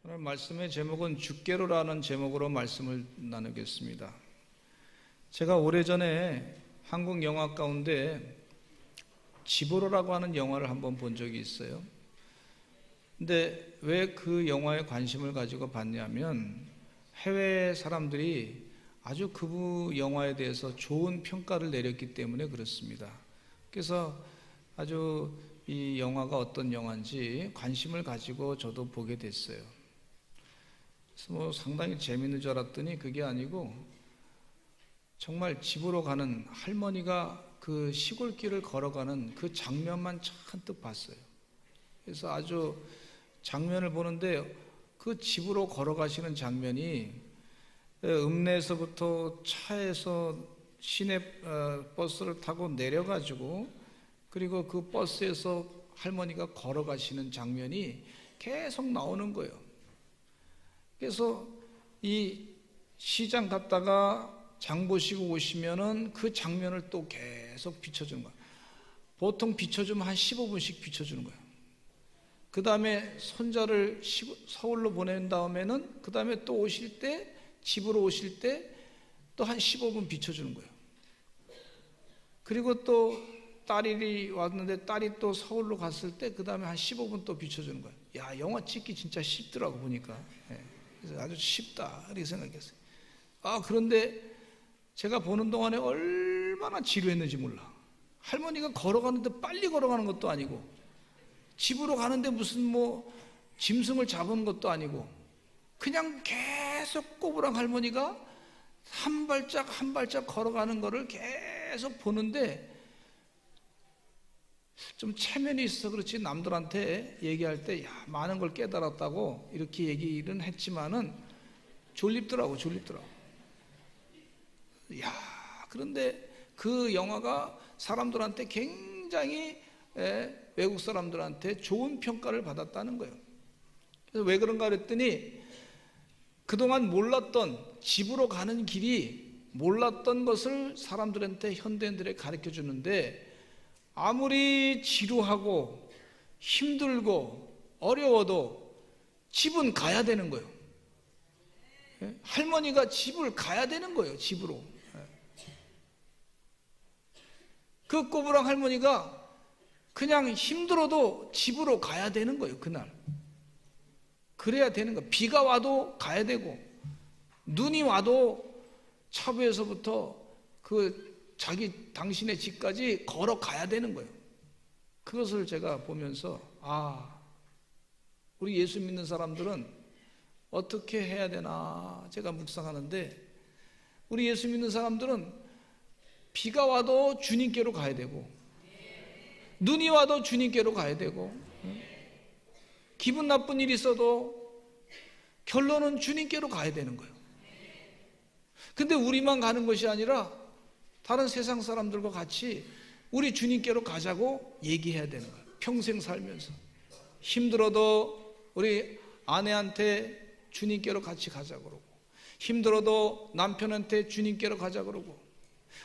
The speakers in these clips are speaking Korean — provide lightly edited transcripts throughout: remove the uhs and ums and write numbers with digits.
오늘 말씀의 제목은 주께로라는 제목으로 말씀을 나누겠습니다. 제가 오래전에 한국 영화 가운데 집으로라고 하는 영화를 한번 본 적이 있어요. 근데 왜 그 영화에 관심을 가지고 봤냐면 해외 사람들이 아주 그 영화에 대해서 좋은 평가를 내렸기 때문에 그렇습니다. 그래서 아주 이 영화가 어떤 영화인지 관심을 가지고 저도 보게 됐어요. 그래서 상당히 재밌는 줄 알았더니 그게 아니고 정말 집으로 가는 할머니가 그 시골길을 걸어가는 그 장면만 잔뜩 봤어요. 그래서 아주 장면을 보는데 그 집으로 걸어가시는 장면이 읍내에서부터 차에서 시내 버스를 타고 내려가지고 그리고 그 버스에서 할머니가 걸어가시는 장면이 계속 나오는 거예요. 그래서 이 시장 갔다가 장 보시고 오시면은 그 장면을 또 계속 비춰주는 거예요. 보통 비춰주면 한 15분씩 비춰주는 거예요. 그 다음에 손자를 서울로 보낸 다음에는 그 다음에 또 오실 때 집으로 오실 때 또 한 15분 비춰주는 거예요. 그리고 또 딸이 왔는데 딸이 또 서울로 갔을 때 그 다음에 한 15분 또 비춰주는 거예요. 야, 영화 찍기 진짜 쉽더라고 보니까. 그래서 아주 쉽다 이렇게 생각했어요. 그런데 제가 보는 동안에 얼마나 지루했는지 몰라. 할머니가 걸어가는데 빨리 걸어가는 것도 아니고 집으로 가는데 무슨 짐승을 잡은 것도 아니고 그냥 계속 꼬부랑 할머니가 한 발짝 한 발짝 걸어가는 거를 계속 보는데 좀 체면이 있어 그렇지 남들한테 얘기할 때 많은 걸 깨달았다고 이렇게 얘기는 했지만은 졸립더라고. 그런데 그 영화가 사람들한테 굉장히 외국 사람들한테 좋은 평가를 받았다는 거예요. 그래서 왜 그런가 그랬더니 그동안 몰랐던 집으로 가는 길이 몰랐던 것을 사람들한테 현대인들에게 가르쳐 주는데 아무리 지루하고 힘들고 어려워도 집은 가야 되는 거예요. 할머니가 집을 가야 되는 거예요. 집으로. 그 꼬부랑 할머니가 그냥 힘들어도 집으로 가야 되는 거예요. 그날 그래야 되는 거예요. 비가 와도 가야 되고 눈이 와도 차부에서부터 당신의 집까지 걸어가야 되는 거예요. 그것을 제가 보면서 우리 예수 믿는 사람들은 어떻게 해야 되나 제가 묵상하는데 우리 예수 믿는 사람들은 비가 와도 주님께로 가야 되고 눈이 와도 주님께로 가야 되고 기분 나쁜 일이 있어도 결론은 주님께로 가야 되는 거예요. 근데 우리만 가는 것이 아니라 다른 세상 사람들과 같이 우리 주님께로 가자고 얘기해야 되는 거예요. 평생 살면서 힘들어도 우리 아내한테 주님께로 같이 가자고 그러고 힘들어도 남편한테 주님께로 가자고 그러고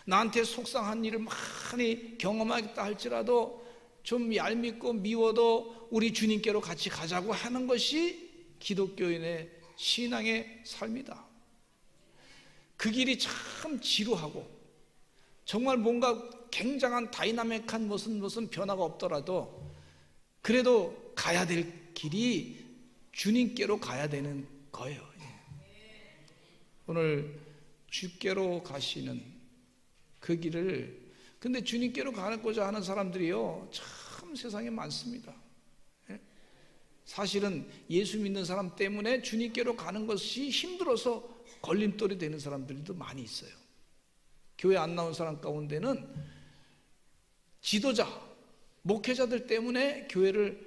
나한테 속상한 일을 많이 경험하겠다 할지라도 좀 얄밉고 미워도 우리 주님께로 같이 가자고 하는 것이 기독교인의 신앙의 삶이다. 그 길이 참 지루하고 정말 뭔가 굉장한 다이나믹한 무슨 변화가 없더라도 그래도 가야 될 길이 주님께로 가야 되는 거예요. 오늘 주께로 가시는 그 길을 근데 주님께로 가고자 하는 사람들이요 참 세상에 많습니다. 사실은 예수 믿는 사람 때문에 주님께로 가는 것이 힘들어서 걸림돌이 되는 사람들도 많이 있어요. 교회 안 나온 사람 가운데는 지도자, 목회자들 때문에 교회를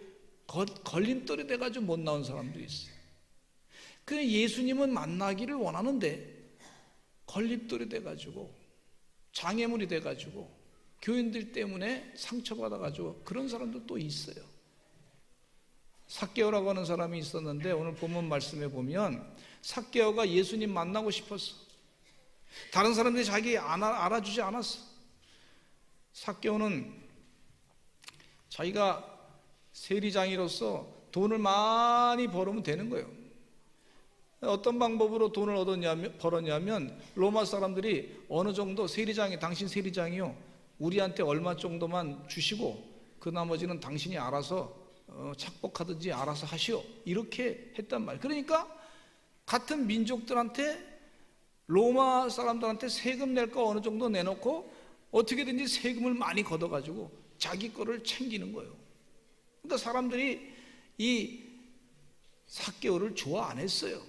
걸림돌이 돼가지고 못 나온 사람들이 있어요. 그냥 예수님은 만나기를 원하는데 걸림돌이 돼가지고 장애물이 돼가지고 교인들 때문에 상처받아가지고 그런 사람도 또 있어요. 삭개오라고 하는 사람이 있었는데 오늘 본문 말씀에 보면 삭개오가 예수님 만나고 싶었어. 다른 사람들이 자기 알아주지 않았어. 삭개오는 자기가 세리장이로서 돈을 많이 벌으면 되는 거예요. 어떤 방법으로 돈을 벌었냐면 로마 사람들이 어느 정도 당신 세리장이요, 우리한테 얼마 정도만 주시고 그 나머지는 당신이 알아서 착복하든지 알아서 하시오, 이렇게 했단 말이에요. 그러니까 같은 민족들한테, 로마 사람들한테 세금 낼 거 어느 정도 내놓고 어떻게든지 세금을 많이 걷어가지고 자기 거를 챙기는 거예요. 그러니까 사람들이 이 삭개오를 좋아 안 했어요.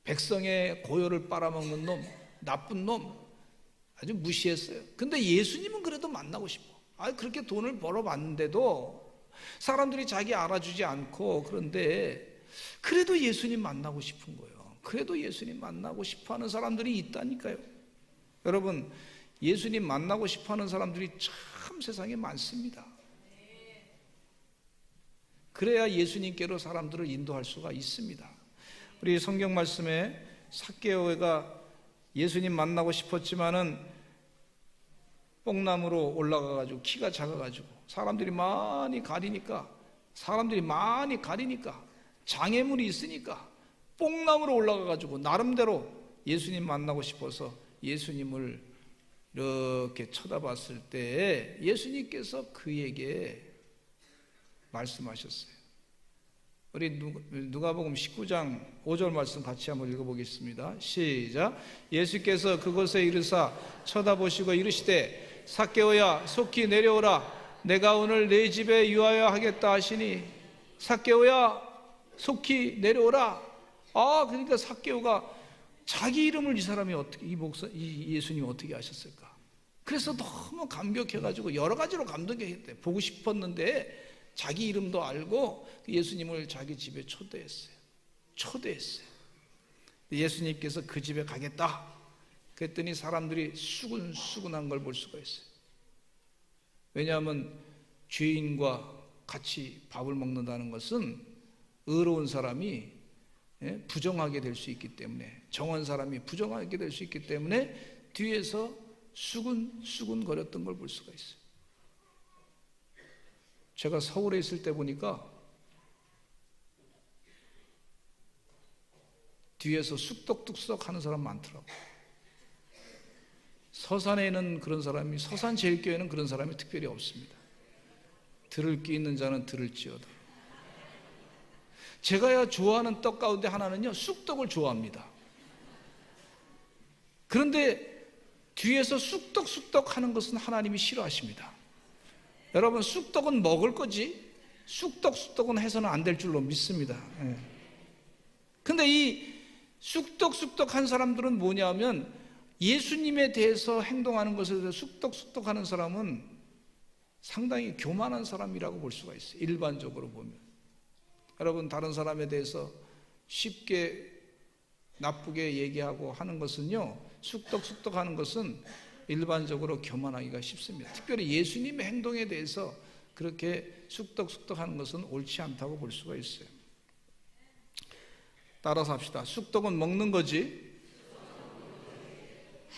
백성의 고요를 빨아먹는 놈, 나쁜 놈, 아주 무시했어요. 근데 예수님은 그래도 만나고 싶어. 그렇게 돈을 벌어봤는데도 사람들이 자기 알아주지 않고, 그런데 그래도 예수님 만나고 싶은 거예요. 그래도 예수님 만나고 싶어하는 사람들이 있다니까요. 여러분, 예수님 만나고 싶어하는 사람들이 참 세상에 많습니다. 그래야 예수님께로 사람들을 인도할 수가 있습니다. 우리 성경 말씀에 삭개오가 예수님 만나고 싶었지만은 뽕나무로 올라가가지고 키가 작아가지고 사람들이 많이 가리니까 장애물이 있으니까 뽕나무로 올라가가지고 나름대로 예수님 만나고 싶어서 예수님을 이렇게 쳐다봤을 때 예수님께서 그에게 말씀하셨어요. 우리 누가복음 19장 5절 말씀 같이 한번 읽어보겠습니다. 시작. 예수께서 그곳에 이르사 쳐다보시고 이르시되 삭개오야 속히 내려오라, 내가 오늘 네 집에 유하여 하겠다 하시니. 삭개오야 속히 내려오라. 그러니까 삭개오가 자기 이름을 이 사람이 어떻게, 이 예수님이 어떻게 아셨을까? 그래서 너무 감격해가지고 여러 가지로 감동했대. 보고 싶었는데 자기 이름도 알고 예수님을 자기 집에 초대했어요. 예수님께서 그 집에 가겠다 그랬더니 사람들이 수군수군한 걸 볼 수가 있어요. 왜냐하면 죄인과 같이 밥을 먹는다는 것은 의로운 사람이 부정하게 될 수 있기 때문에, 정한 사람이 부정하게 될 수 있기 때문에 뒤에서 수군수군 거렸던 걸 볼 수가 있어요. 제가 서울에 있을 때 보니까 뒤에서 쑥덕쑥덕 하는 사람 많더라고요. 서산에는 그런 사람이, 서산제일교회는 그런 사람이 특별히 없습니다. 들을 귀 있는 자는 들을지어다. 제가 좋아하는 떡 가운데 하나는요, 쑥떡을 좋아합니다. 그런데 뒤에서 쑥떡쑥떡 하는 것은 하나님이 싫어하십니다. 여러분, 쑥떡은 먹을 거지 쑥떡쑥떡은 해서는 안 될 줄로 믿습니다. 근데 이 쑥떡쑥떡 한 사람들은 뭐냐면, 예수님에 대해서 행동하는 것에 대해서 쑥떡쑥떡 하는 사람은 상당히 교만한 사람이라고 볼 수가 있어요. 일반적으로 보면. 여러분, 다른 사람에 대해서 쉽게 나쁘게 얘기하고 하는 것은요, 쑥떡쑥떡 하는 것은 일반적으로 교만하기가 쉽습니다. 특별히 예수님의 행동에 대해서 그렇게 쑥떡쑥떡 하는 것은 옳지 않다고 볼 수가 있어요. 따라서 합시다. 쑥떡은 먹는 거지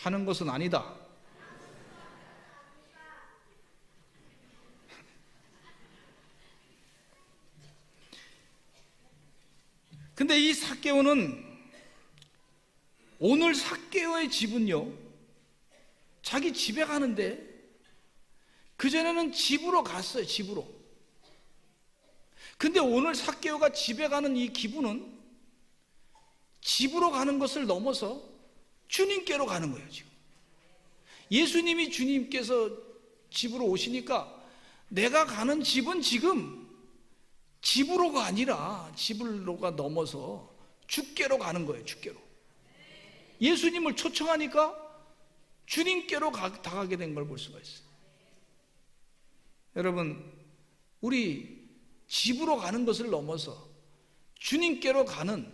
하는 것은 아니다. 근데 이 삭개오는, 오늘 삭개오의 집은요, 자기 집에 가는데 그전에는 집으로 갔어요. 집으로. 근데 오늘 삭개오가 집에 가는 이 기분은 집으로 가는 것을 넘어서 주님께로 가는 거예요. 지금 예수님이, 주님께서 집으로 오시니까 내가 가는 집은 지금 집으로가 아니라 집으로가 넘어서 주께로 가는 거예요. 주께로. 예수님을 초청하니까 주님께로 다가게 된 걸 볼 수가 있어요. 여러분, 우리 집으로 가는 것을 넘어서 주님께로 가는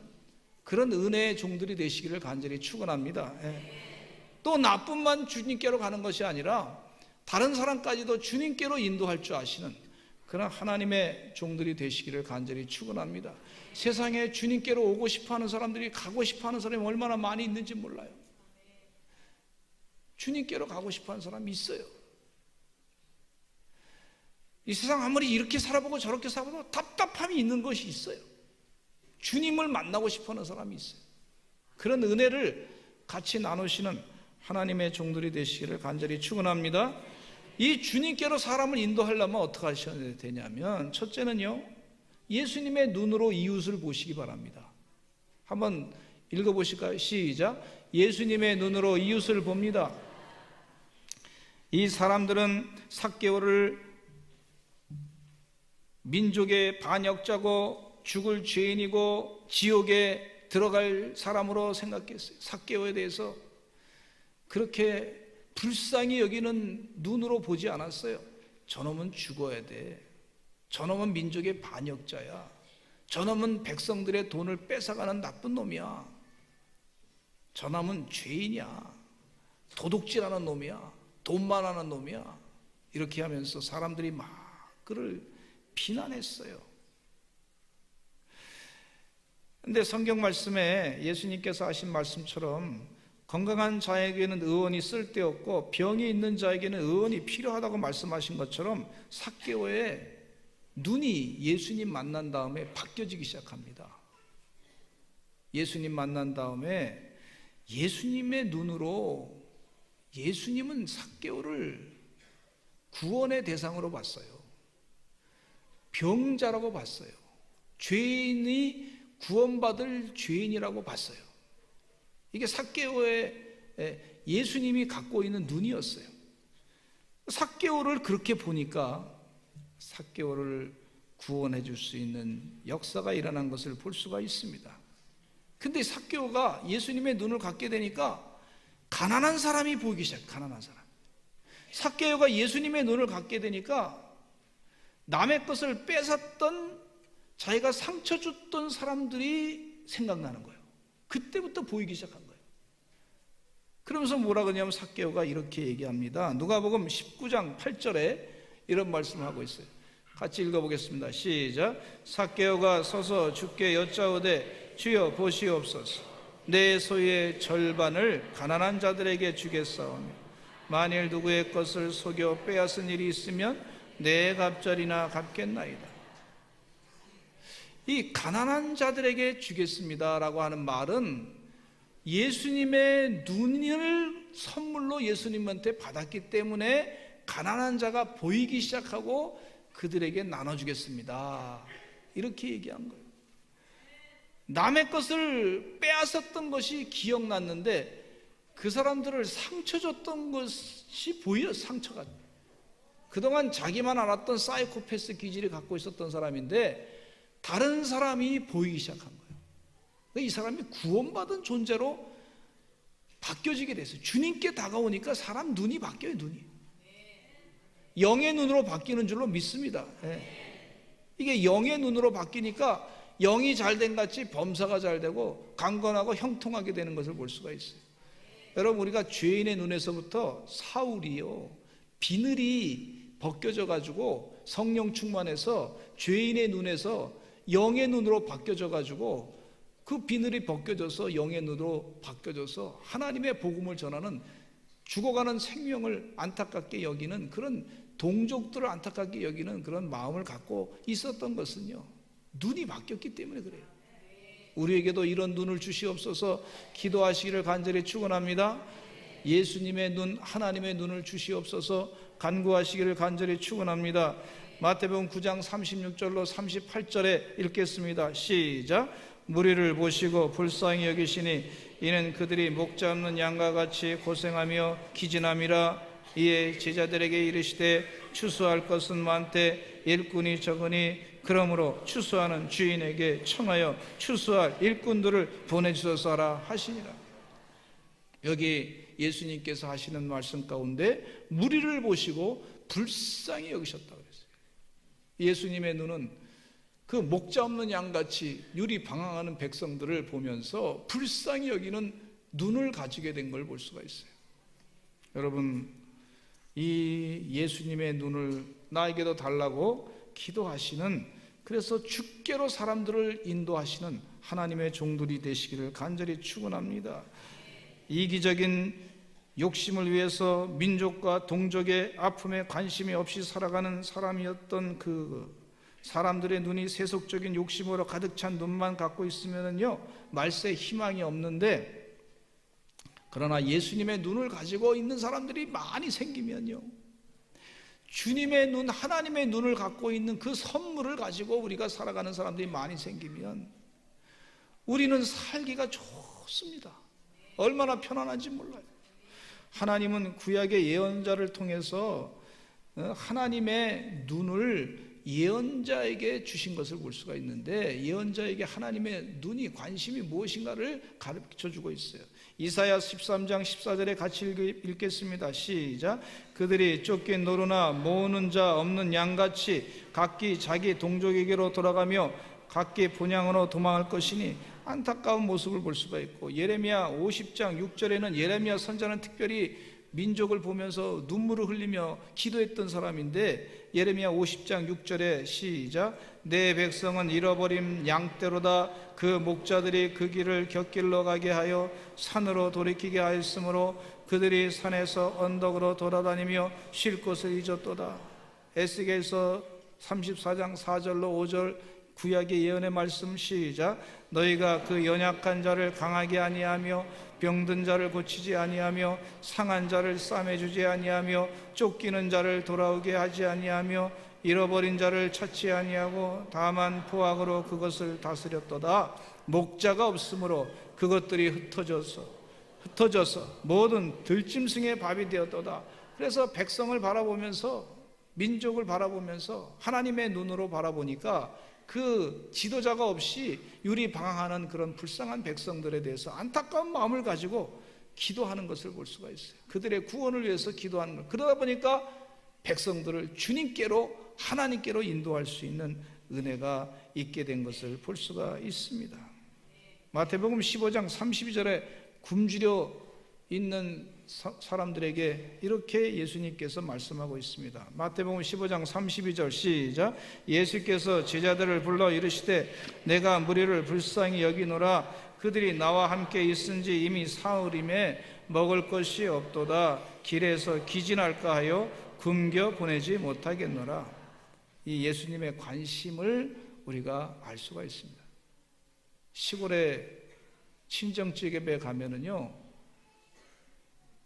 그런 은혜의 종들이 되시기를 간절히 축원합니다. 또 나뿐만 주님께로 가는 것이 아니라 다른 사람까지도 주님께로 인도할 줄 아시는 그런 하나님의 종들이 되시기를 간절히 축원합니다. 세상에 주님께로 오고 싶어하는 사람들이, 가고 싶어하는 사람이 얼마나 많이 있는지 몰라요. 주님께로 가고 싶어하는 사람이 있어요. 이 세상 아무리 이렇게 살아보고 저렇게 살아보고 답답함이 있는 것이 있어요. 주님을 만나고 싶어하는 사람이 있어요. 그런 은혜를 같이 나누시는 하나님의 종들이 되시기를 간절히 축원합니다. 이 주님께로 사람을 인도하려면 어떻게 하셔야 되냐면, 첫째는요, 예수님의 눈으로 이웃을 보시기 바랍니다. 한번 읽어보실까요? 시작. 예수님의 눈으로 이웃을 봅니다. 이 사람들은 삭개오를 민족의 반역자고 죽을 죄인이고 지옥에 들어갈 사람으로 생각했어요. 삭개오에 대해서 그렇게 불쌍히 여기는 눈으로 보지 않았어요. 저놈은 죽어야 돼. 저놈은 민족의 반역자야. 저놈은 백성들의 돈을 뺏어가는 나쁜 놈이야. 저놈은 죄인이야. 도둑질하는 놈이야. 돈만 하는 놈이야. 이렇게 하면서 사람들이 막 그를 비난했어요. 근데 성경 말씀에 예수님께서 하신 말씀처럼 건강한 자에게는 의원이 쓸데없고 병이 있는 자에게는 의원이 필요하다고 말씀하신 것처럼 삭개오의 눈이 예수님 만난 다음에 바뀌어지기 시작합니다. 예수님 만난 다음에 예수님의 눈으로 예수님은 삭개오를 구원의 대상으로 봤어요. 병자라고 봤어요. 죄인이 구원받을 죄인이라고 봤어요. 이게 삭개오의 예수님이 갖고 있는 눈이었어요. 삭개오를 그렇게 보니까 삭개오를 구원해 줄 수 있는 역사가 일어난 것을 볼 수가 있습니다. 근데 삭개오가 예수님의 눈을 갖게 되니까 가난한 사람이 보이기 시작해요. 가난한 사람. 삭개오가 예수님의 눈을 갖게 되니까 남의 것을 뺏었던, 자기가 상처 줬던 사람들이 생각나는 거예요. 그때부터 보이기 시작한 거예요. 그러면서 뭐라 그러냐면 삭개오가 이렇게 얘기합니다. 누가복음 19장 8절에 이런 말씀을 하고 있어요. 같이 읽어보겠습니다. 시작. 삭개오가 서서 주께 여짜오되 주여 보시옵소서. 내 소유의 절반을 가난한 자들에게 주겠사오며 만일 누구의 것을 속여 빼앗은 일이 있으면 내 갑절이나 갚겠나이다. 이 가난한 자들에게 주겠습니다라고 하는 말은 예수님의 눈을 선물로 예수님한테 받았기 때문에 가난한 자가 보이기 시작하고 그들에게 나눠주겠습니다. 이렇게 얘기한 거예요. 남의 것을 빼앗았던 것이 기억났는데 그 사람들을 상처 줬던 것이 보여요. 상처가. 그동안 자기만 알았던 사이코패스 기질을 갖고 있었던 사람인데 다른 사람이 보이기 시작한 거예요. 이 사람이 구원받은 존재로 바뀌어지게 됐어요. 주님께 다가오니까 사람 눈이 바뀌어요. 눈이 영의 눈으로 바뀌는 줄로 믿습니다. 이게 영의 눈으로 바뀌니까 영이 잘된 같이 범사가 잘되고 강건하고 형통하게 되는 것을 볼 수가 있어요. 여러분, 우리가 죄인의 눈에서부터 사울이요, 비늘이 벗겨져 가지고 성령 충만해서 죄인의 눈에서 영의 눈으로 바뀌어져 가지고 그 비늘이 벗겨져서 영의 눈으로 바뀌어져서 하나님의 복음을 전하는, 죽어가는 생명을 안타깝게 여기는, 그런 동족들을 안타깝게 여기는 그런 마음을 갖고 있었던 것은요, 눈이 바뀌었기 때문에 그래요. 우리에게도 이런 눈을 주시옵소서. 기도하시기를 간절히 축원합니다. 예수님의 눈, 하나님의 눈을 주시옵소서 간구하시기를 간절히 축원합니다. 마태복음 9장 36절로 38절에 읽겠습니다. 시작. 무리를 보시고 불쌍히 여기시니 이는 그들이 목자 없는 양과 같이 고생하며 기진함이라. 이에 제자들에게 이르시되 추수할 것은 많되 일꾼이 적으니 그러므로 추수하는 주인에게 청하여 추수할 일꾼들을 보내주소서라 하시니라. 여기 예수님께서 하시는 말씀 가운데 무리를 보시고 불쌍히 여기셨다고 그랬어요. 예수님의 눈은 그 목자 없는 양같이 유리 방황하는 백성들을 보면서 불쌍히 여기는 눈을 가지게 된 걸 볼 수가 있어요. 여러분, 이 예수님의 눈을 나에게도 달라고 기도하시는, 그래서 주께로 사람들을 인도하시는 하나님의 종들이 되시기를 간절히 축원합니다. 이기적인 욕심을 위해서 민족과 동족의 아픔에 관심이 없이 살아가는 사람이었던 그 사람들의 눈이 세속적인 욕심으로 가득 찬 눈만 갖고 있으면요 말세에 희망이 없는데, 그러나 예수님의 눈을 가지고 있는 사람들이 많이 생기면요, 주님의 눈, 하나님의 눈을 갖고 있는 그 선물을 가지고 우리가 살아가는 사람들이 많이 생기면 우리는 살기가 좋습니다. 얼마나 편안한지 몰라요. 하나님은 구약의 예언자를 통해서 하나님의 눈을 예언자에게 주신 것을 볼 수가 있는데, 예언자에게 하나님의 눈이, 관심이 무엇인가를 가르쳐주고 있어요. 이사야 13장 14절에 같이 읽겠습니다. 시작. 그들이 쫓긴 노루나 모으는 자 없는 양같이 각기 자기 동족에게로 돌아가며 각기 본향으로 도망할 것이니, 안타까운 모습을 볼 수가 있고, 예레미야 50장 6절에는 예레미야 선지자는 특별히 민족을 보면서 눈물을 흘리며 기도했던 사람인데, 예레미야 50장 6절에 시작. 내 백성은 잃어버린 양떼로다. 그 목자들이 그 길을 곁길로 가게 하여 산으로 돌이키게 하였으므로 그들이 산에서 언덕으로 돌아다니며 쉴 곳을 잊었도다. 에스겔서 34장 4절로 5절 구약의 예언의 말씀 시작. 너희가 그 연약한 자를 강하게 아니하며 병든 자를 고치지 아니하며 상한 자를 싸매주지 아니하며 쫓기는 자를 돌아오게 하지 아니하며 잃어버린 자를 찾지 아니하고 다만 포악으로 그것을 다스렸도다. 목자가 없으므로 그것들이 흩어져서 모든 들짐승의 밥이 되었도다. 그래서 백성을 바라보면서, 민족을 바라보면서 하나님의 눈으로 바라보니까 그 지도자가 없이 유리방황하는 그런 불쌍한 백성들에 대해서 안타까운 마음을 가지고 기도하는 것을 볼 수가 있어요. 그들의 구원을 위해서 기도하는 것. 그러다 보니까 백성들을 주님께로, 하나님께로 인도할 수 있는 은혜가 있게 된 것을 볼 수가 있습니다. 마태복음 15장 32절에 굶주려 있는 사람들에게 이렇게 예수님께서 말씀하고 있습니다. 마태복음 15장 32절 시작. 예수께서 제자들을 불러 이르시되 내가 무리를 불쌍히 여기노라. 그들이 나와 함께 있은지 이미 사흘임에 먹을 것이 없도다. 길에서 기진할까 하여 굶겨 보내지 못하겠노라. 이 예수님의 관심을 우리가 알 수가 있습니다. 시골에 친정집에 가면은요,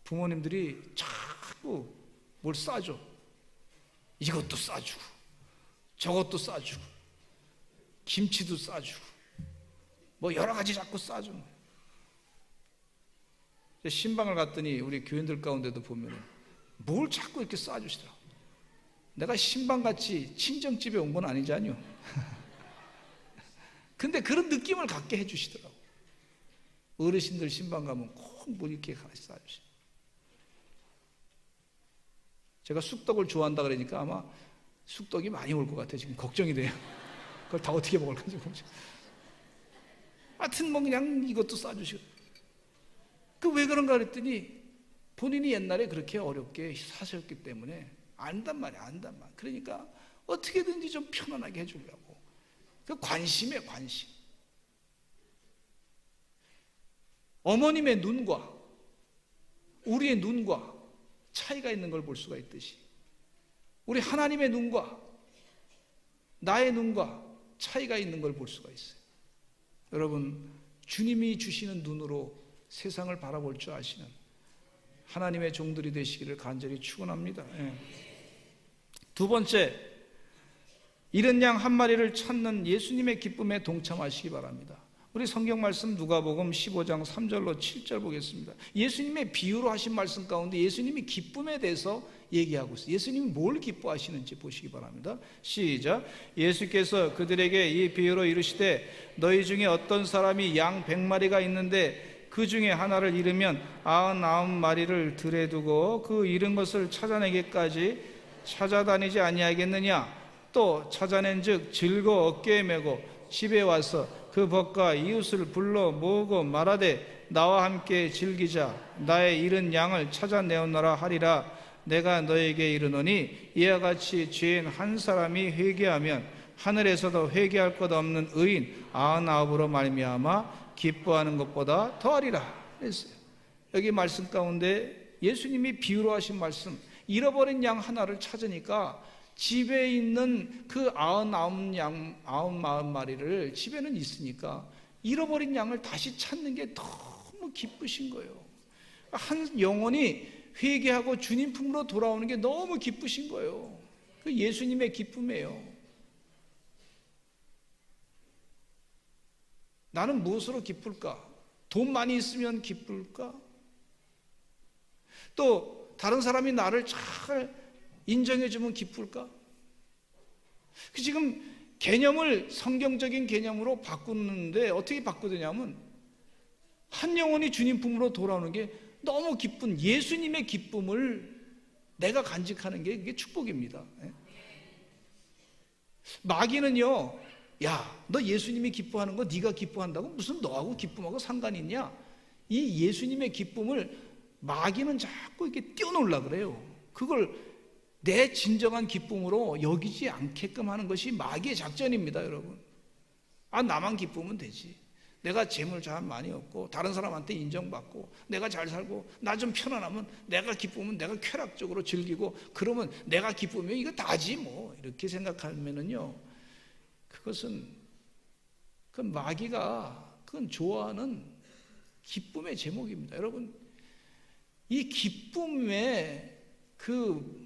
부모님들이 자꾸 뭘 싸줘. 이것도 싸주고 저것도 싸주고 김치도 싸주고 뭐 여러 가지 자꾸 싸주는 거예요. 신방을 갔더니 우리 교인들 가운데도 보면은 뭘 자꾸 이렇게 싸주시더라고. 내가 신방같이 친정집에 온 건 아니잖요. 근데 그런 느낌을 갖게 해주시더라고. 어르신들 신방 가면 꼭 뭐 이렇게 하나씩 싸주시고, 제가 쑥떡을 좋아한다 그러니까 아마 쑥떡이 많이 올 것 같아요. 지금 걱정이 돼요. 그걸 다 어떻게 먹을 건지. 하여튼 뭐 그냥 이것도 싸주시고. 그 왜 그런가 그랬더니 본인이 옛날에 그렇게 어렵게 사셨기 때문에 안단 말이야. 그러니까 어떻게든지 좀 편안하게 해주려고. 그 관심에 관심. 어머님의 눈과 우리의 눈과 차이가 있는 걸 볼 수가 있듯이, 우리 하나님의 눈과 나의 눈과 차이가 있는 걸 볼 수가 있어요. 여러분, 주님이 주시는 눈으로 세상을 바라볼 줄 아시는 하나님의 종들이 되시기를 간절히 축원합니다. 두 번째, 잃은 양 한 마리를 찾는 예수님의 기쁨에 동참하시기 바랍니다. 우리 성경 말씀 누가복음 15장 3절로 7절 보겠습니다. 예수님의 비유로 하신 말씀 가운데 예수님이 기쁨에 대해서 얘기하고 있어요. 예수님이 뭘 기뻐하시는지 보시기 바랍니다. 시작. 예수께서 그들에게 이 비유로 이르시되 너희 중에 어떤 사람이 양 100마리가 있는데 그 중에 하나를 잃으면 99마리를 들에 두고 그 잃은 것을 찾아내기까지 찾아다니지 아니하겠느냐. 또 찾아낸 즉 질거 어깨에 메고 집에 와서 그 벗과 이웃을 불러 모으고 말하되 나와 함께 즐기자. 나의 잃은 양을 찾아내었노라 하리라. 내가 너에게 이르노니 이와 같이 죄인 한 사람이 회개하면 하늘에서도 회개할 것 없는 의인 99으로 말미암아 기뻐하는 것보다 더하리라 했어요. 여기 말씀 가운데 예수님이 비유로 하신 말씀, 잃어버린 양 하나를 찾으니까 집에 있는 그 99마리를 집에는 있으니까 잃어버린 양을 다시 찾는 게 너무 기쁘신 거예요. 한 영혼이 회개하고 주님 품으로 돌아오는 게 너무 기쁘신 거예요. 그 예수님의 기쁨이에요. 나는 무엇으로 기쁠까? 돈 많이 있으면 기쁠까? 또 다른 사람이 나를 잘 인정해주면 기쁠까? 지금 개념을 성경적인 개념으로 바꾸는데 어떻게 바꾸느냐면 한 영혼이 주님 품으로 돌아오는 게 너무 기쁜 예수님의 기쁨을 내가 간직하는 게 그게 축복입니다. 마귀는요, 야, 너 예수님이 기뻐하는 거 네가 기뻐한다고 무슨 너하고 기쁨하고 상관이 있냐? 이 예수님의 기쁨을 마귀는 자꾸 이렇게 띄워놓으려고 그래요. 그걸 내 진정한 기쁨으로 여기지 않게끔 하는 것이 마귀의 작전입니다, 여러분. 아, 나만 기쁘면 되지. 내가 재물 잘 많이 얻고 다른 사람한테 인정받고 내가 잘 살고 나 좀 편안하면 내가 기쁘면 내가 쾌락적으로 즐기고 그러면 내가 기쁘면 이거 다지 뭐 이렇게 생각하면은요, 그것은 그 마귀가 그건 좋아하는 기쁨의 제목입니다. 여러분, 이 기쁨의 그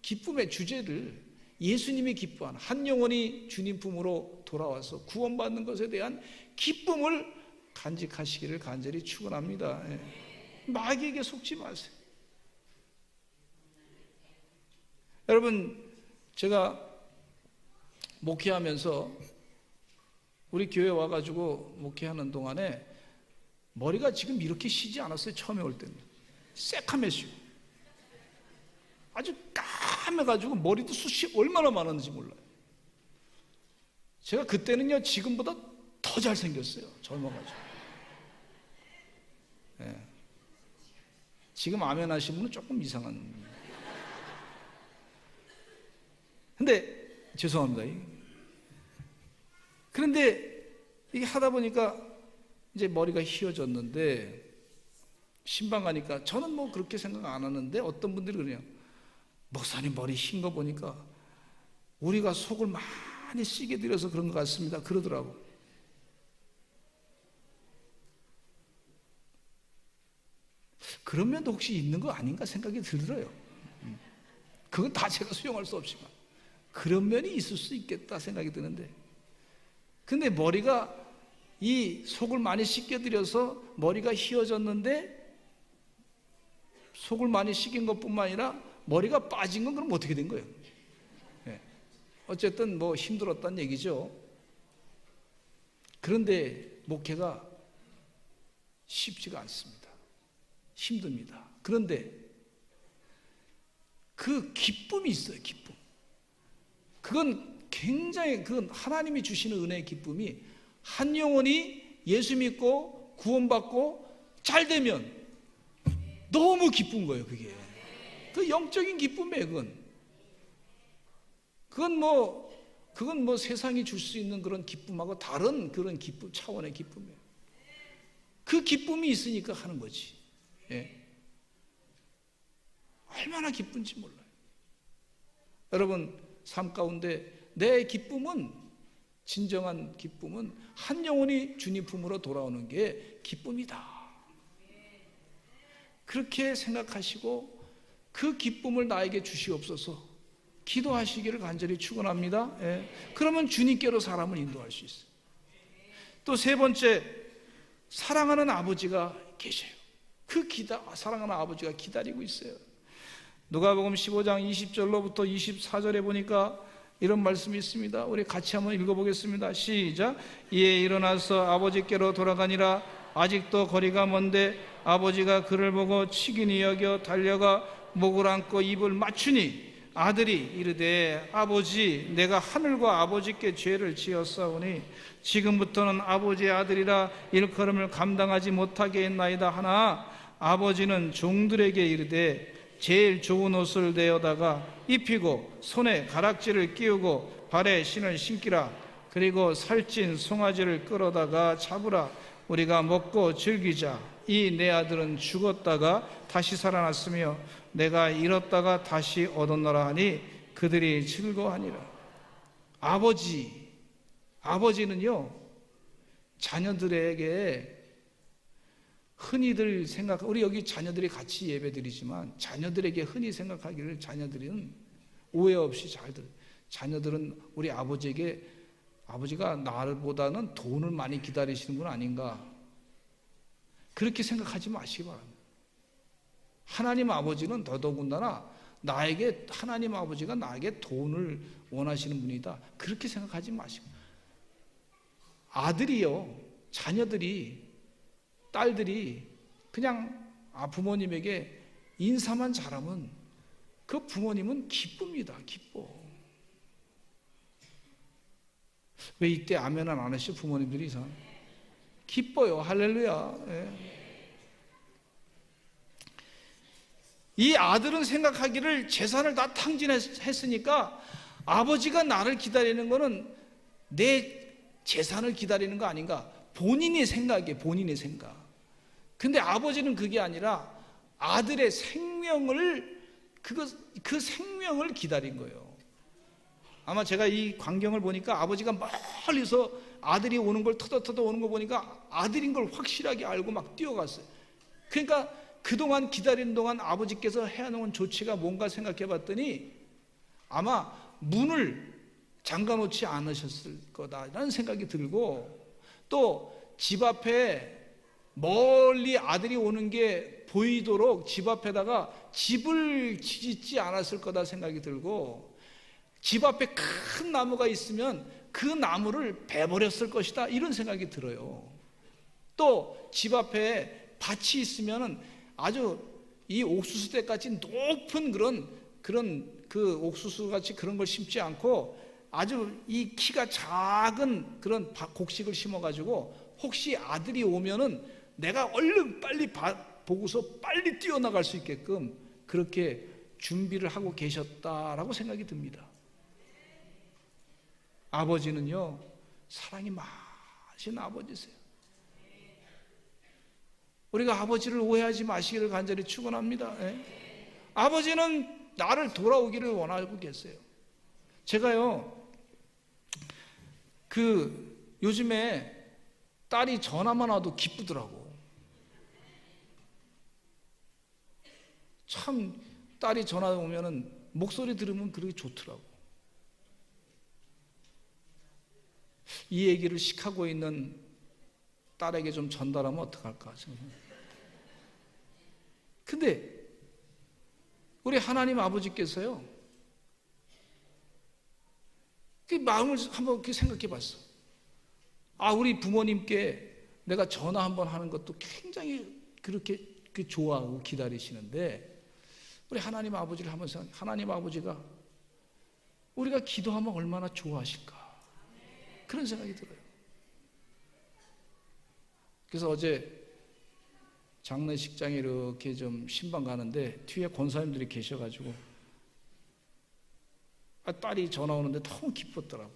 기쁨의 주제를 예수님이 기뻐하는 한 영혼이 주님 품으로 돌아와서 구원받는 것에 대한 기쁨을 간직하시기를 간절히 축원합니다. 마귀에게 속지 마세요. 여러분, 제가 목회하면서 우리 교회 와가지고 목회하는 동안에 머리가 지금 이렇게 시지 않았어요. 처음에 올 때는 새카매시고 아주 까매가지고 머리도 숱이 얼마나 많았는지 몰라요. 제가 그때는요 지금보다 더 잘생겼어요. 젊어가지고. 네. 지금 아멘 하신 분은 조금 이상한. 근데 죄송합니다. 그런데 이게 하다 보니까 이제 머리가 휘어졌는데 신방 가니까 저는 뭐 그렇게 생각 안 하는데 어떤 분들이 그래요. 목사님 머리 흰 거 보니까 우리가 속을 많이 쓰게 들여서 그런 것 같습니다. 그러더라고. 그런 면도 혹시 있는 거 아닌가 생각이 들어요. 그건 다 제가 수용할 수 없지만 그런 면이 있을 수 있겠다 생각이 드는데, 근데 머리가 이 속을 많이 씻겨드려서 머리가 휘어졌는데 속을 많이 씻긴 것뿐만 아니라 머리가 빠진 건 그럼 어떻게 된 거예요? 네. 어쨌든 뭐 힘들었다는 얘기죠. 그런데 목회가 쉽지가 않습니다. 힘듭니다. 그런데 그 기쁨이 있어요. 기쁨. 그건 굉장히 그건 하나님이 주시는 은혜의 기쁨이 한 영혼이 예수 믿고 구원받고 잘 되면 너무 기쁜 거예요. 그게 그 영적인 기쁨이에요. 그건 뭐 세상이 줄 수 있는 그런 기쁨하고 다른 그런 기쁨 차원의 기쁨이에요. 그 기쁨이 있으니까 하는 거지. 예. 얼마나 기쁜지 몰라요. 여러분, 삶 가운데 내 기쁨은, 진정한 기쁨은 한 영혼이 주님 품으로 돌아오는 게 기쁨이다. 그렇게 생각하시고 그 기쁨을 나에게 주시옵소서 기도하시기를 간절히 축원합니다. 예. 그러면 주님께로 사람을 인도할 수 있어요. 또 세 번째, 사랑하는 아버지가 계셔요. 사랑하는 아버지가 기다리고 있어요. 누가복음 15장 20절로부터 24절에 보니까 이런 말씀이 있습니다. 우리 같이 한번 읽어보겠습니다. 시작. 이에 일어나서 아버지께로 돌아가니라. 아직도 거리가 먼데 아버지가 그를 보고 치긴히 여겨 달려가 목을 안고 입을 맞추니 아들이 이르되 아버지, 내가 하늘과 아버지께 죄를 지었사오니 지금부터는 아버지의 아들이라 일컬음을 감당하지 못하게 했나이다 하나 아버지는 종들에게 이르되 제일 좋은 옷을 내어다가 입히고 손에 가락지를 끼우고 발에 신을 신기라. 그리고 살찐 송아지를 끌어다가 잡으라. 우리가 먹고 즐기자. 이 내 아들은 죽었다가 다시 살아났으며 내가 잃었다가 다시 얻었노라 하니 그들이 즐거워하니라. 아버지는요, 자녀들에게 흔히들 우리 여기 자녀들이 같이 예배드리지만 자녀들에게 흔히 생각하기를 자녀들은 오해 없이 자녀들은 우리 아버지가 나보다는 돈을 많이 기다리시는 분 아닌가, 그렇게 생각하지 마시기 바랍니다. 하나님 아버지는 더더군다나 하나님 아버지가 나에게 돈을 원하시는 분이다, 그렇게 생각하지 마시고, 자녀들이, 딸들이 그냥 부모님에게 인사만 잘하면 그 부모님은 기쁩니다. 기뻐. 왜 이때 아멘은 안 하시죠? 부모님들이 기뻐요. 할렐루야. 예. 이 아들은 생각하기를 재산을 다 탕진했으니까 아버지가 나를 기다리는 거는 내 재산을 기다리는 거 아닌가, 본인의 생각. 근데 아버지는 그게 아니라 아들의 생명을, 그 생명을 기다린 거예요. 아마 제가 이 광경을 보니까 아버지가 멀리서 아들이 오는 걸 터덕터덕 오는 거 보니까 아들인 걸 확실하게 알고 막 뛰어갔어요. 그러니까 그동안 기다리는 동안 아버지께서 해놓은 조치가 뭔가 생각해 봤더니 아마 문을 잠가 놓지 않으셨을 거다라는 생각이 들고, 또 집 앞에 멀리 아들이 오는 게 보이도록 집 앞에다가 집을 짓지 않았을 거다 생각이 들고, 집 앞에 큰 나무가 있으면 그 나무를 베버렸을 것이다, 이런 생각이 들어요. 또 집 앞에 밭이 있으면 아주 이 옥수수대 같이 높은 그런 그 옥수수 같이 그런 걸 심지 않고 아주 이 키가 작은 그런 곡식을 심어가지고 혹시 아들이 오면은 내가 얼른 빨리 보고서 빨리 뛰어나갈 수 있게끔 그렇게 준비를 하고 계셨다라고 생각이 듭니다. 아버지는요, 사랑이 많으신 아버지세요. 우리가 아버지를 오해하지 마시기를 간절히 축원합니다. 아버지는 나를 돌아오기를 원하고 계세요. 제가요, 요즘에 딸이 전화만 와도 기쁘더라고. 참 딸이 전화 오면은 목소리 들으면 그렇게 좋더라고. 이 얘기를 시카고에 있는 딸에게 좀 전달하면 어떡할까. 근데 우리 하나님 아버지께서요, 그 마음을 한번 이렇게 생각해 봤어. 우리 부모님께 내가 전화 한번 하는 것도 굉장히 그렇게 좋아하고 기다리시는데, 우리 하나님 아버지를 한번 생각해. 하나님 아버지가 우리가 기도하면 얼마나 좋아하실까, 그런 생각이 들어요. 그래서 어제 장례식장에 이렇게 좀 신방 가는데 뒤에 권사님들이 계셔가지고 딸이 전화 오는데 너무 기뻤더라고.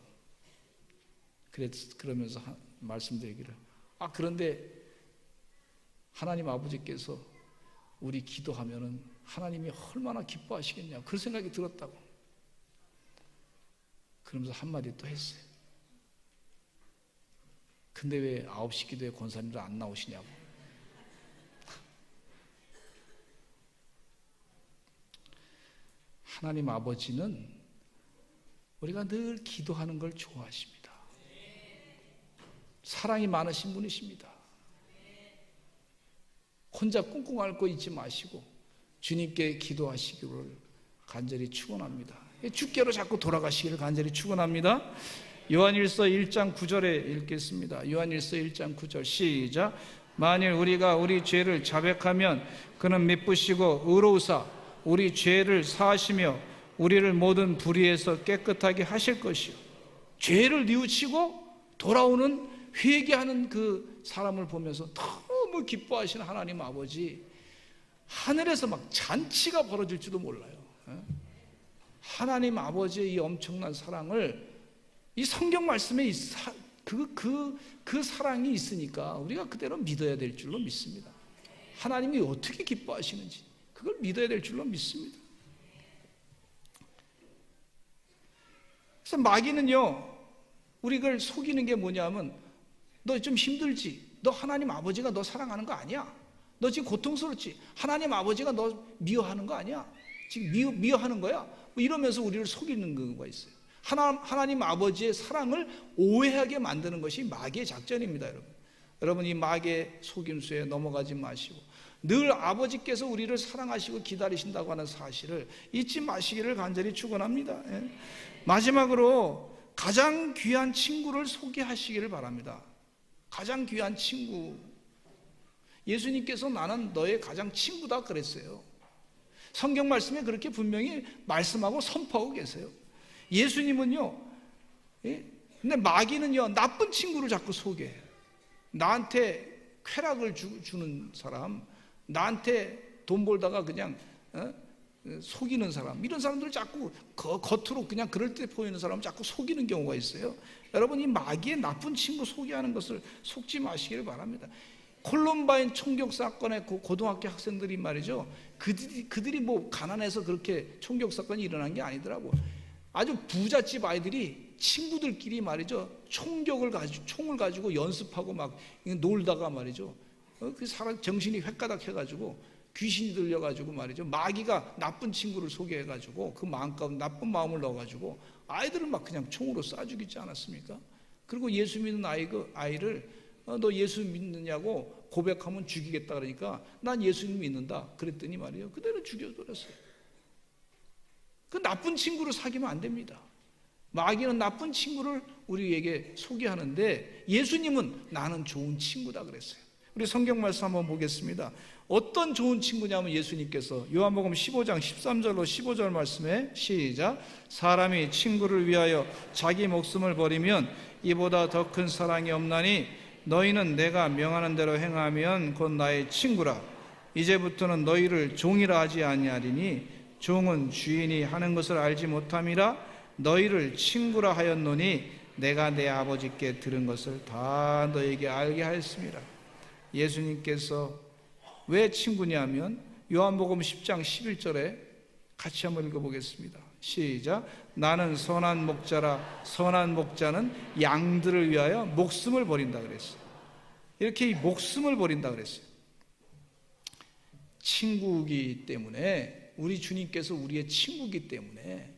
그러면서 말씀드리기를, 그런데 하나님 아버지께서 우리 기도하면은 하나님이 얼마나 기뻐하시겠냐, 그런 생각이 들었다고. 그러면서 한마디 또 했어요. 근데 왜 9시 기도에 권사님들 안 나오시냐고. 하나님 아버지는 우리가 늘 기도하는 걸 좋아하십니다. 사랑이 많으신 분이십니다. 혼자 꿍꿍 앓고 있지 마시고 주님께 기도하시기를 간절히 축원합니다. 주께로 자꾸 돌아가시기를 간절히 축원합니다. 요한일서 1장 9절에 읽겠습니다. 요한일서 1장 9절 시작. 만일 우리가 우리 죄를 자백하면 그는 미쁘시고 의로우사 우리 죄를 사하시며 우리를 모든 불의에서 깨끗하게 하실 것이요. 죄를 뉘우치고 돌아오는 회개하는 그 사람을 보면서 너무 기뻐하시는 하나님 아버지, 하늘에서 막 잔치가 벌어질지도 몰라요. 하나님 아버지의 이 엄청난 사랑을 이 성경 말씀에 그 사랑이 있으니까 우리가 그대로 믿어야 될 줄로 믿습니다. 하나님이 어떻게 기뻐하시는지 그걸 믿어야 될 줄로 믿습니다. 그래서 마귀는요, 우리를 속이는 게 뭐냐면, 너 좀 힘들지? 너 하나님 아버지가 너 사랑하는 거 아니야? 너 지금 고통스럽지? 하나님 아버지가 너 미워하는 거 아니야? 지금 미워하는 거야? 뭐 이러면서 우리를 속이는 경우가 있어요. 하나님 아버지의 사랑을 오해하게 만드는 것이 마귀의 작전입니다, 여러분. 여러분, 이 마귀의 속임수에 넘어가지 마시고 늘 아버지께서 우리를 사랑하시고 기다리신다고 하는 사실을 잊지 마시기를 간절히 축원합니다. 예. 마지막으로 가장 귀한 친구를 소개하시기를 바랍니다. 가장 귀한 친구. 예수님께서 나는 너의 가장 친구다 그랬어요. 성경 말씀에 그렇게 분명히 말씀하고 선포하고 계세요. 예수님은요, 근데 마귀는요, 나쁜 친구를 자꾸 소개해요. 나한테 쾌락을 주는 사람, 나한테 돈 벌다가 그냥 속이는 사람, 이런 사람들을 자꾸 겉으로 그냥 그럴 때 보이는 사람을 자꾸 속이는 경우가 있어요. 여러분, 이 마귀의 나쁜 친구 소개하는 것을 속지 마시기를 바랍니다. 콜럼바인 총격 사건의 고등학교 학생들이 말이죠, 그들이 뭐 가난해서 그렇게 총격 사건이 일어난 게 아니더라고. 아주 부잣집 아이들이 친구들끼리 말이죠, 총을 가지고 연습하고 막 놀다가 말이죠, 그 사람 정신이 획가닥 해가지고 귀신이 들려가지고 말이죠, 마귀가 나쁜 친구를 소개해가지고 그 마음 가운데 나쁜 마음을 넣어가지고 아이들을 막 그냥 총으로 쏴 죽이지 않았습니까? 그리고 예수 믿는 아이를 너 예수 믿느냐고 고백하면 죽이겠다 그러니까 난 예수님 믿는다 그랬더니 말이에요, 그대로 죽여버렸어요. 그 나쁜 친구를 사귀면 안 됩니다. 마귀는 나쁜 친구를 우리에게 소개하는데 예수님은 나는 좋은 친구다 그랬어요. 우리 성경 말씀 한번 보겠습니다. 어떤 좋은 친구냐면 예수님께서 요한복음 15장 13절로 15절 말씀에 시작. 사람이 친구를 위하여 자기 목숨을 버리면 이보다 더 큰 사랑이 없나니 너희는 내가 명하는 대로 행하면 곧 나의 친구라. 이제부터는 너희를 종이라 하지 아니하리니 종은 주인이 하는 것을 알지 못함이라. 너희를 친구라 하였노니 내가 내 아버지께 들은 것을 다 너희에게 알게 하였습니다. 예수님께서 왜 친구냐면 요한복음 10장 11절에 같이 한번 읽어보겠습니다. 시작. 나는 선한 목자라. 선한 목자는 양들을 위하여 목숨을 버린다 그랬어요. 이렇게 목숨을 버린다 그랬어요. 친구이기 때문에, 우리 주님께서 우리의 친구이기 때문에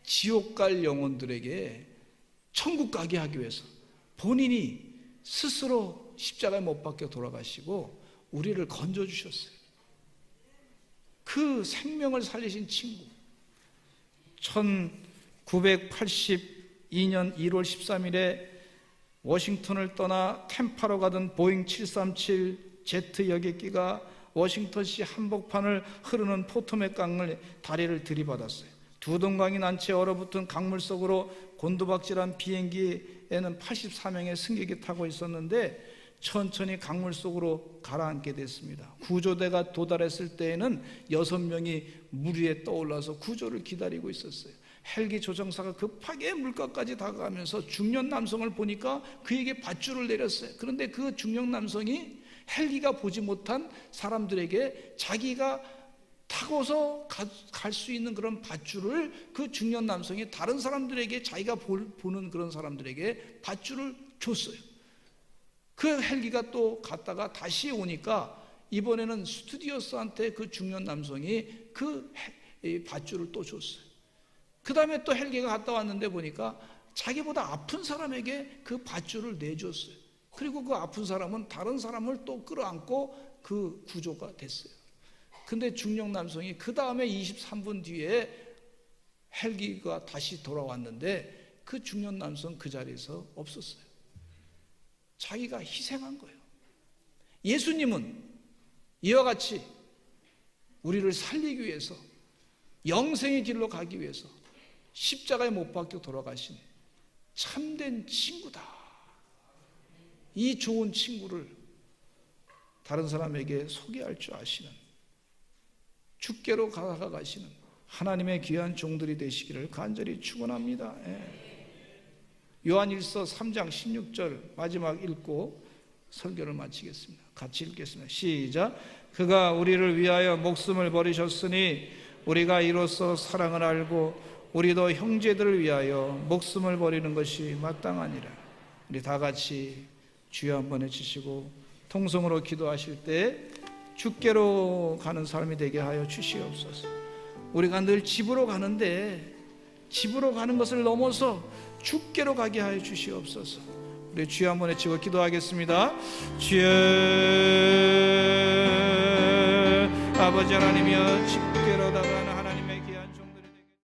지옥 갈 영혼들에게 천국 가게 하기 위해서 본인이 스스로 십자가에 못 박혀 돌아가시고 우리를 건져주셨어요. 그 생명을 살리신 친구. 1982년 1월 13일에 워싱턴을 떠나 템파로 가던 보잉 737 여객기가 워싱턴시 한복판을 흐르는 포토맥 강을 다리를 들이받았어요. 두 동강이 난 채 얼어붙은 강물 속으로 곤두박질한 비행기에는 84명의 승객이 타고 있었는데 천천히 강물 속으로 가라앉게 됐습니다. 구조대가 도달했을 때에는 6명이 물 위에 떠올라서 구조를 기다리고 있었어요. 헬기 조종사가 급하게 물가까지 다가가면서 중년 남성을 보니까 그에게 밧줄을 내렸어요. 그런데 그 중년 남성이 헬기가 보지 못한 사람들에게 자기가 타고서 갈 수 있는 그런 밧줄을 그 중년 남성이 다른 사람들에게, 자기가 보는 그런 사람들에게 밧줄을 줬어요. 그 헬기가 또 갔다가 다시 오니까 이번에는 스튜디오스한테 그 중년 남성이 그 밧줄을 또 줬어요. 그 다음에 또 헬기가 갔다 왔는데 보니까 자기보다 아픈 사람에게 그 밧줄을 내줬어요. 그리고 그 아픈 사람은 다른 사람을 또 끌어안고 그 구조가 됐어요. 근데 중년 남성이 그 다음에 23분 뒤에 헬기가 다시 돌아왔는데 그 중년 남성 그 자리에서 없었어요. 자기가 희생한 거예요. 예수님은 이와 같이 우리를 살리기 위해서, 영생의 길로 가기 위해서 십자가에 못 박혀 돌아가신 참된 친구다. 이 좋은 친구를 다른 사람에게 소개할 줄 아시는, 주께로 다가가시는 하나님의 귀한 종들이 되시기를 간절히 축원합니다. 요한일서 3장 16절 마지막 읽고 설교를 마치겠습니다. 같이 읽겠습니다. 시작. 그가 우리를 위하여 목숨을 버리셨으니 우리가 이로써 사랑을 알고 우리도 형제들을 위하여 목숨을 버리는 것이 마땅하니라. 우리 다 같이 주여 한번 해주시고 통성으로 기도하실 때 주께로 가는 삶이 되게 하여 주시옵소서. 우리가 늘 집으로 가는데 집으로 가는 것을 넘어서 주께로 가게 하여 주시옵소서. 우리 주여 한번 외치고 기도하겠습니다. 주여, 아버지 하나님이여, 주께로 다가